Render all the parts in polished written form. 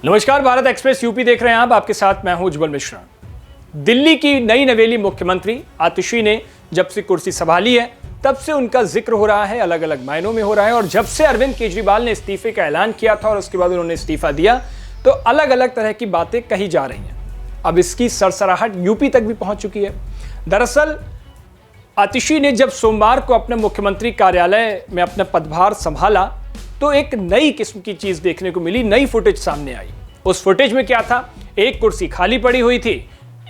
नमस्कार, Bharat express UP देख रहे हैं आप। आपके साथ मैं हूं उज्जवल मिश्रा। दिल्ली की नई नवेली मुख्यमंत्री आतिशी ने जब से कुर्सी संभाली है तब से उनका जिक्र हो रहा है, अलग अलग मायनों में हो रहा है। और जब से अरविंद केजरीवाल ने इस्तीफे का ऐलान किया था और उसके बाद उन्होंने इस्तीफा दिया तो अलग अलग तरह की बातें कही जा रही हैं। अब इसकी सरसराहट यूपी तक भी पहुंच चुकी है। दरअसल आतिशी ने जब सोमवार को अपने मुख्यमंत्री कार्यालय में अपना पदभार संभाला तो एक नई किस्म की चीज देखने को मिली, नई फुटेज सामने आई। उस फुटेज में क्या था? एक कुर्सी खाली पड़ी हुई थी,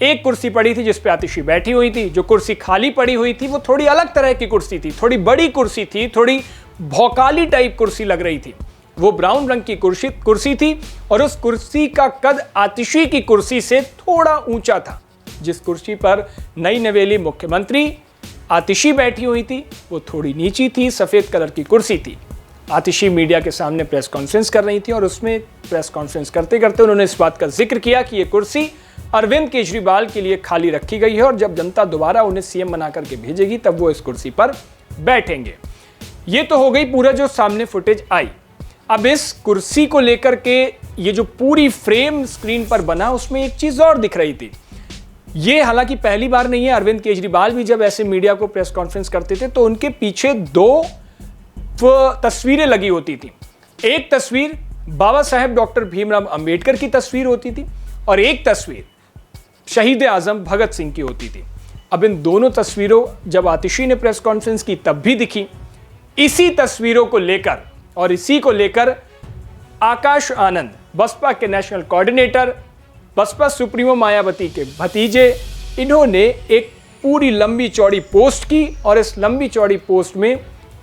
एक कुर्सी पड़ी थी जिस पे आतिशी बैठी हुई थी। जो कुर्सी खाली पड़ी हुई थी वो थोड़ी अलग तरह की कुर्सी थी, थोड़ी बड़ी कुर्सी थी, थोड़ी भौकाली टाइप कुर्सी लग रही थी। वो ब्राउन रंग की कुर्सी थी और उस कुर्सी का कद आतिशी की कुर्सी से थोड़ा ऊंचा था। जिस कुर्सी पर नई नवेली मुख्यमंत्री आतिशी बैठी हुई थी वो थोड़ी नीची थी, सफेद कलर की कुर्सी थी। आतिशी मीडिया के सामने प्रेस कॉन्फ्रेंस कर रही थी और उसमें प्रेस कॉन्फ्रेंस करते करते उन्होंने इस बात का जिक्र किया कि ये कुर्सी अरविंद केजरीवाल के लिए खाली रखी गई है और जब जनता दोबारा उन्हें सीएम बना करके भेजेगी तब वो इस कुर्सी पर बैठेंगे। ये तो हो गई पूरा जो सामने फुटेज आई। अब इस कुर्सी को लेकर के ये जो पूरी फ्रेम स्क्रीन पर बना उसमें एक चीज और दिख रही थी। ये हालांकि पहली बार नहीं है, अरविंद केजरीवाल भी जब ऐसे मीडिया को प्रेस कॉन्फ्रेंस करते थे तो उनके पीछे दो तस्वीरें लगी होती थी। एक तस्वीर बाबा साहेब डॉक्टर भीमराव अंबेडकर की तस्वीर होती थी और एक तस्वीर शहीद आजम भगत सिंह की होती थी। अब इन दोनों तस्वीरों जब आतिशी ने प्रेस कॉन्फ्रेंस की तब भी दिखी। इसी तस्वीरों को लेकर और इसी को लेकर आकाश आनंद, बसपा के national coordinator, BSP supremo Mayawati के भतीजे, इन्होंने एक पूरी लंबी चौड़ी पोस्ट की और इस लंबी चौड़ी पोस्ट में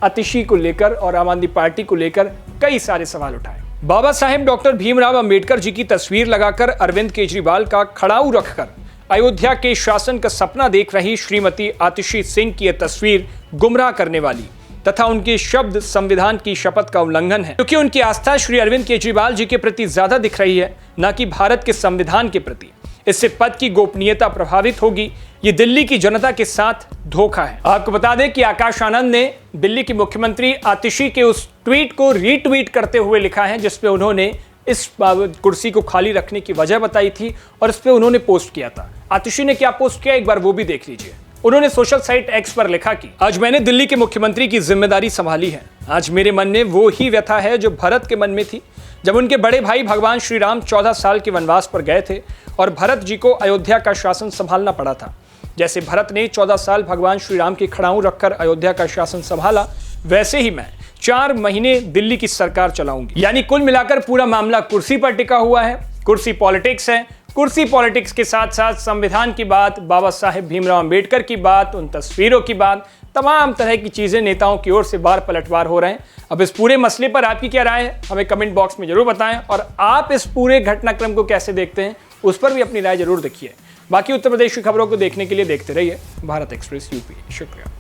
आतिशी को लेकर और आम आदमी पार्टी को लेकर कई सारे सवाल उठाए। बाबा साहेब डॉक्टर भीमराव अंबेडकर जी की तस्वीर लगाकर अरविंद केजरीवाल का खड़ाऊ रखकर अयोध्या के शासन का सपना देख रही श्रीमती आतिशी सिंह की यह तस्वीर गुमराह करने वाली तथा उनके शब्द संविधान की शपथ का उल्लंघन है, क्योंकि उनकी आस्था श्री अरविंद केजरीवाल जी के प्रति ज्यादा दिख रही है, न कि भारत के संविधान के प्रति। इससे पद की गोपनीयता प्रभावित होगी। ये दिल्ली की जनता के साथ धोखा है। आपको बता दें कि आकाश आनंद ने दिल्ली की मुख्यमंत्री आतिशी के उस ट्वीट को रीट्वीट करते हुए लिखा है जिसपे उन्होंने इस कुर्सी को खाली रखने की वजह बताई थी और इस पे उन्होंने पोस्ट किया था। आतिशी ने क्या पोस्ट किया, एक बार वो भी देख लीजिए। उन्होंने सोशल साइट एक्स पर लिखा कि आज मैंने दिल्ली के मुख्यमंत्री की जिम्मेदारी संभाली है। आज मेरे मन में वो ही व्यथा है जो भरत के मन में थी जब उनके बड़े भाई भगवान श्री राम 14 साल के वनवास पर गए थे और भरत जी को अयोध्या का शासन संभालना पड़ा था। जैसे भरत ने 14 साल भगवान श्री राम के खड़ाऊ रखकर अयोध्या का शासन संभाला, वैसे ही मैं 4 महीने दिल्ली की सरकार चलाऊंगी। यानी कुल मिलाकर पूरा मामला कुर्सी पर टिका हुआ है। कुर्सी पॉलिटिक्स है। कुर्सी पॉलिटिक्स के साथ साथ संविधान की बात, बाबा साहेब भीमराव अंबेडकर की बात, उन तस्वीरों की बात, तमाम तरह की चीजें नेताओं की ओर से बार पलटवार हो रहे हैं। अब इस पूरे मसले पर आपकी क्या राय है हमें कमेंट बॉक्स में जरूर बताएं और आप इस पूरे घटनाक्रम को कैसे देखते हैं उस पर भी अपनी राय जरूर देखिए। बाकी उत्तर प्रदेश की खबरों को देखने के लिए देखते रहिए भारत एक्सप्रेस यूपी। शुक्रिया।